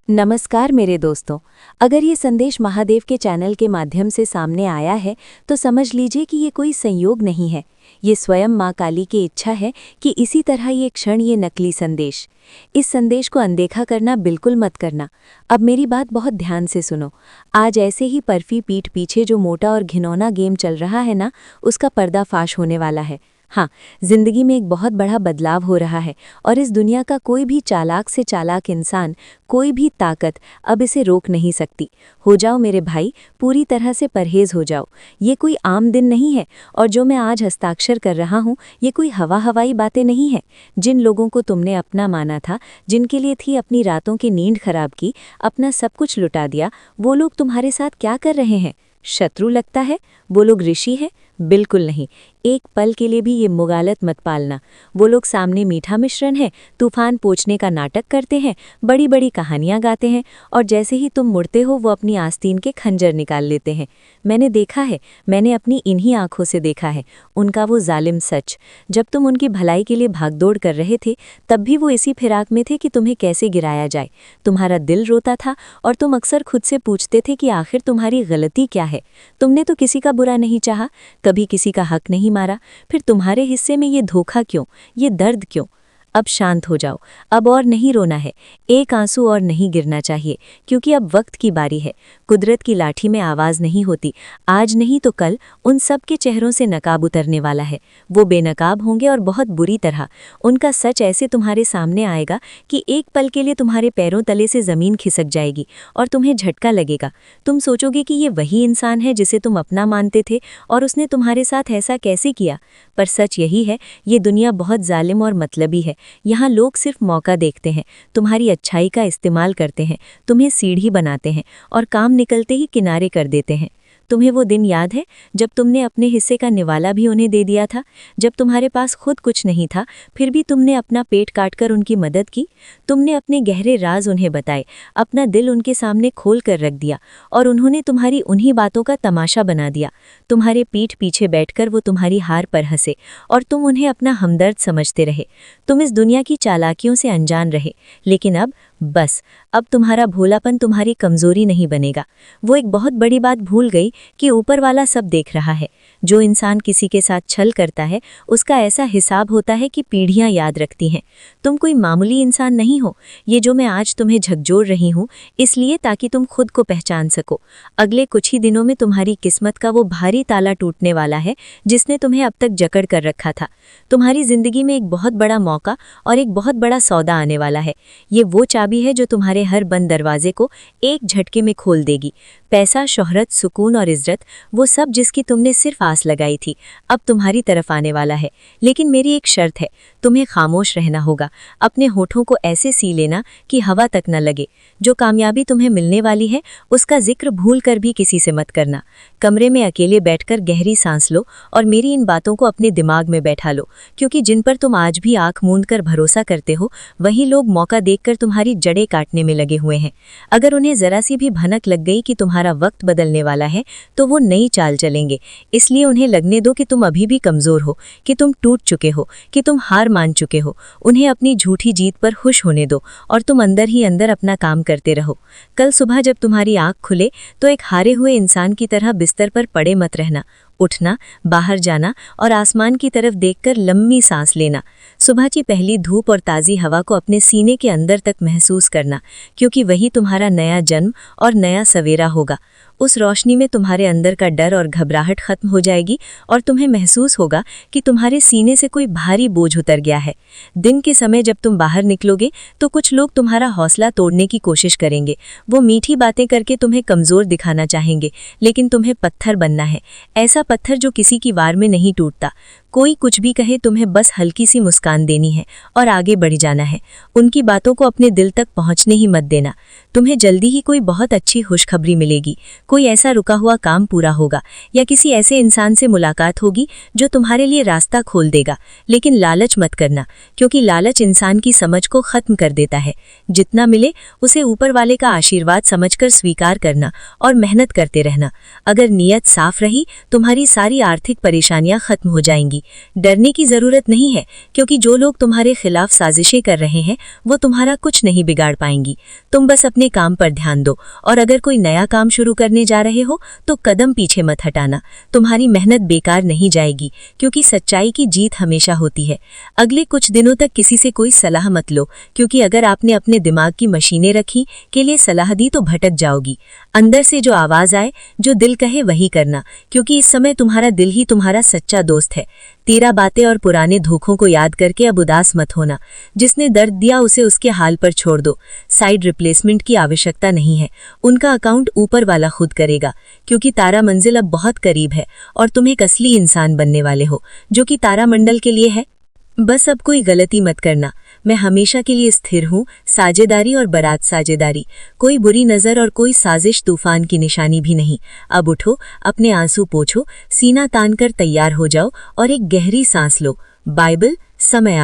नमस्कार मेरे दोस्तों। अगर ये संदेश महादेव के चैनल के माध्यम से सामने आया है तो समझ लीजिए कि ये कोई संयोग नहीं है। ये स्वयं माँ काली की इच्छा है कि इसी तरह ये क्षण, ये नकली संदेश, इस संदेश को अनदेखा करना बिल्कुल मत करना। अब मेरी बात बहुत ध्यान से सुनो। आज ऐसे ही पर्फी पीठ पीछे जो मोटा और घिनौना गेम चल रहा है ना, उसका पर्दाफाश होने वाला है। हाँ, जिंदगी में एक बहुत बड़ा बदलाव हो रहा है और इस दुनिया का कोई भी चालाक से चालाक इंसान, कोई भी ताकत अब इसे रोक नहीं सकती। हो जाओ मेरे भाई, पूरी तरह से परहेज हो जाओ। ये कोई आम दिन नहीं है और जो मैं आज हस्ताक्षर कर रहा हूँ ये कोई हवाई बातें नहीं है। जिन लोगों को तुमने अपना माना था, जिनके लिए थी अपनी रातों की नींद खराब की, अपना सब कुछ लुटा दिया, वो लोग तुम्हारे साथ क्या कर रहे हैं? शत्रु लगता है? वो लोग ऋषि है? बिल्कुल नहीं। एक पल के लिए भी ये मुगालत मत पालना। वो लोग सामने मीठा मिश्रण है, तूफान पोंछने का नाटक करते हैं, बड़ी बड़ी कहानियां गाते हैं और जैसे ही तुम मुड़ते हो वो अपनी आस्तीन के खंजर निकाल लेते हैं। मैंने देखा है, मैंने अपनी इन्हीं आंखों से देखा है उनका वो जालिम सच। जब तुम उनकी भलाई के लिए भागदौड़ कर रहे थे तब भी वो इसी फिराक में थे कि तुम्हें कैसे गिराया जाए। तुम्हारा दिल रोता था और तुम अक्सर खुद से पूछते थे कि आखिर तुम्हारी गलती क्या है। तुमने तो किसी का बुरा नहीं चाहा, कभी किसी का हक नहीं मारा, फिर तुम्हारे हिस्से में ये धोखा क्यों, ये दर्द क्यों? अब शांत हो जाओ, अब और नहीं रोना है, एक आंसू और नहीं गिरना चाहिए, क्योंकि अब वक्त की बारी है। कुदरत की लाठी में आवाज़ नहीं होती। आज नहीं तो कल उन सब के चेहरों से नकाब उतरने वाला है। वो बेनकाब होंगे और बहुत बुरी तरह। उनका सच ऐसे तुम्हारे सामने आएगा कि एक पल के लिए तुम्हारे पैरों तले से ज़मीन खिसक जाएगी और तुम्हें झटका लगेगा। तुम सोचोगे कि ये वही इंसान है जिसे तुम अपना मानते थे और उसने तुम्हारे साथ ऐसा कैसे किया। पर सच यही है, ये दुनिया बहुत जालिम और मतलबी है। यहाँ लोग सिर्फ मौका देखते हैं, तुम्हारी अच्छाई का इस्तेमाल करते हैं, तुम्हें सीढ़ी बनाते हैं और काम निकलते ही किनारे कर देते हैं। तुम्हें वो दिन याद है जब तुमने अपने हिस्से का निवाला भी उन्हें दे दिया था, जब तुम्हारे पास खुद कुछ नहीं था, फिर भी तुमने अपना पेट काटकर उनकी मदद की। तुमने अपने गहरे राज उन्हें बताए, अपना दिल उनके सामने खोल कर रख दिया और उन्होंने तुम्हारी उन्हीं बातों का तमाशा बना दिया। तुम्हारे पीठ पीछे बैठकर वो तुम्हारी हार पर हंसे और तुम उन्हें अपना हमदर्द समझते रहे। तुम इस दुनिया की चालाकियों से अनजान रहे, लेकिन अब तुम्हारा भोलापन तुम्हारी कमजोरी नहीं बनेगा। वो एक बहुत बड़ी बात भूल गई कि ऊपर वाला सब देख रहा है। जो इंसान किसी के साथ छल करता है उसका ऐसा हिसाब होता है कि पीढ़ियां याद रखती हैं। तुम कोई मामूली इंसान नहीं हो। ये जो मैं आज तुम्हें झकझोर रही हूँ इसलिए ताकि तुम खुद को पहचान सको। अगले कुछ ही दिनों में तुम्हारी किस्मत का वो भारी ताला टूटने वाला है जिसने तुम्हें अब तक जकड़ कर रखा था। तुम्हारी जिंदगी में एक बहुत बड़ा मौका और एक बहुत बड़ा सौदा आने वाला है। ये वो चाबी है जो तुम्हारे हर बंद दरवाजे को एक झटके में खोल देगी। पैसा, शोहरत, सुकून और इज्जत, वो सब जिसकी तुमने सिर्फ आस लगाई थी, अब तुम्हारी तरफ आने वाला है। लेकिन मेरी एक शर्त है, तुम्हें खामोश रहना होगा। अपने होठों को ऐसे सी लेना कि हवा तक न लगे। जो कामयाबी तुम्हें मिलने वाली है उसका जिक्र भूल कर भी किसी से मत करना। कमरे में अकेले बैठकर गहरी सांस लो और मेरी इन बातों को अपने दिमाग में बैठा लो, क्योंकि जिन पर तुम आज भी आंख मूंद कर भरोसा करते हो वही लोग मौका देखकर तुम्हारी जड़ें काटने में लगे हुए हैं। अगर उन्हें जरा सी भी भनक लग गई कि तुम्हारा वक्त बदलने वाला है तो वो नई चाल चलेंगे। इसलिए उन्हें लगने दो कि तुम अभी भी कमजोर हो, कि तुम टूट चुके हो, कि तुम हार मान चुके हो। उन्हें अपनी झूठी जीत पर खुश होने दो और तुम अंदर ही अंदर अपना काम करते रहो। कल सुबह जब तुम्हारी आंख खुले तो एक हारे हुए इंसान की तरह बिस्तर पर पड़े मत रहना। उठना, बाहर जाना और आसमान की तरफ देखकर लंबी सांस लेना। सुबह की पहली धूप और ताज़ी हवा को अपने सीने के अंदर तक महसूस करना, क्योंकि वही तुम्हारा नया जन्म और नया सवेरा होगा। उस रोशनी में तुम्हारे अंदर का डर और घबराहट खत्म हो जाएगी और तुम्हें महसूस होगा कि तुम्हारे सीने से कोई भारी बोझ उतर गया है। दिन के समय जब तुम बाहर निकलोगे तो कुछ लोग तुम्हारा हौसला तोड़ने की कोशिश करेंगे। वो मीठी बातें करके तुम्हें कमज़ोर दिखाना चाहेंगे, लेकिन तुम्हें पत्थर बनना है, ऐसा पत्थर जो किसी की वार में नहीं टूटता। कोई कुछ भी कहे, तुम्हें बस हल्की सी मुस्कान देनी है और आगे बढ़ जाना है। उनकी बातों को अपने दिल तक पहुंचने ही मत देना। तुम्हें जल्दी ही कोई बहुत अच्छी खुशखबरी मिलेगी। कोई ऐसा रुका हुआ काम पूरा होगा या किसी ऐसे इंसान से मुलाकात होगी जो तुम्हारे लिए रास्ता खोल देगा। लेकिन लालच मत करना, क्योंकि लालच इंसान की समझ को खत्म कर देता है। जितना मिले उसे ऊपर वाले का आशीर्वाद समझकर स्वीकार करना और मेहनत करते रहना। अगर नीयत साफ रही, तुम्हारी सारी आर्थिक परेशानियां खत्म हो जाएंगी। डरने की जरूरत नहीं है, क्योंकि जो लोग तुम्हारे खिलाफ साजिशें कर रहे हैं वो तुम्हारा कुछ नहीं बिगाड़ पाएंगी। तुम बस अपने काम पर ध्यान दो, और अगर कोई नया काम शुरू करने जा रहे हो तो कदम पीछे मत हटाना। तुम्हारी मेहनत बेकार नहीं जाएगी, क्योंकि सच्चाई की जीत हमेशा होती है। अगले कुछ दिनों तक किसी से कोई सलाह मत लो, क्योंकि अगर आपने अपने दिमाग की मशीनें रखी के लिए सलाह दी तो भटक जाओगी। अंदर से जो आवाज आए, जो दिल कहे वही करना, क्योंकि इस समय तुम्हारा दिल ही तुम्हारा सच्चा दोस्त है। तेरा बातें और पुराने धोखों को याद करके अब उदास मत होना। जिसने दर्द दिया उसे उसके हाल पर छोड़ दो। साइड रिप्लेसमेंट की आवश्यकता नहीं है, उनका अकाउंट ऊपर वाला खुद करेगा, क्योंकि तारा मंजिल अब बहुत करीब है और तुम एक असली इंसान बनने वाले हो, जो कि तारामंडल के लिए है। बस अब कोई गलती मत करना। मैं हमेशा के लिए स्थिर हूँ। साझेदारी और बारात साझेदारी, कोई बुरी नज़र और कोई साजिश तूफान की निशानी भी नहीं। अब उठो, अपने आंसू पोंछो, सीना तान कर तैयार हो जाओ और एक गहरी सांस लो। बाइबल, समय